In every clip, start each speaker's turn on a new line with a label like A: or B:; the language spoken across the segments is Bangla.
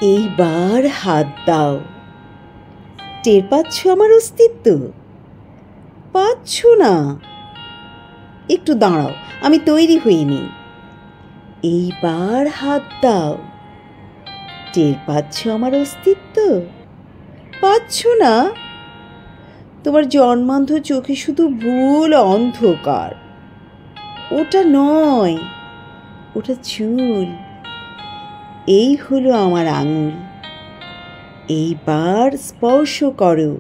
A: এইবার হাত দাও। টের পাচ্ছ আমার অস্তিত্ব? পাচ্ছ না? একটু দাঁড়াও, আমি তৈরি হইনি। এইবার হাত দাও। টের পাচ্ছ আমার অস্তিত্ব? পাচ্ছ না? তোমার জন্মান্ধ চোখে শুধু ভুল অন্ধকার। ওটা নয়, ওটা চুল। এই হলো আমার আঙুল। এইবার স্পর্শ করো।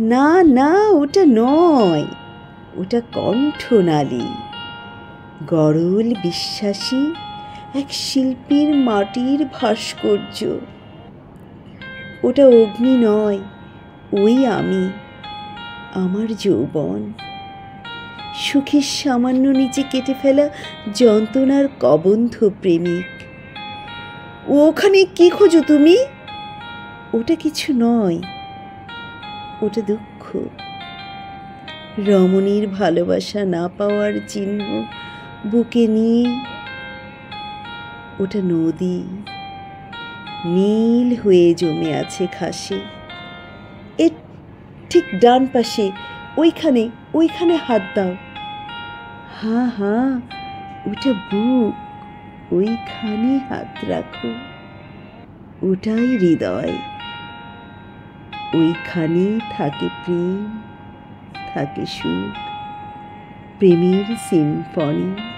A: না না, ওটা নয়, ওটা কণ্ঠনালী। গরল বিশ্বাসী এক শিল্পীর মাটির ভাস্কর্য। ওটা অগ্নি নয়, ওই আমি, আমার যৌবন। সুখের সামান্য নিচে কেটে ফেলা যন্ত্রণার কবন্ধ প্রেমিক। ওখানে কি খোঁজো তুমি? ওটা কিছু নয়, ওটা দুঃখ। রমণীর ভালোবাসা না পাওয়ার চিহ্ন বুকে নিয়ে। ওটা নদী, নীল হয়ে জমে আছে ঘাসে। এর ঠিক ডান পাশে, ওইখানে ওইখানে হাত দাও। হ্যাঁ হ্যাঁ, ওটা বুক, ওইখানে হাত রাখো। ওটাই হৃদয়। ওইখানে থাকে প্রেম, থাকে সুখ, প্রেমের সিম্ফনি।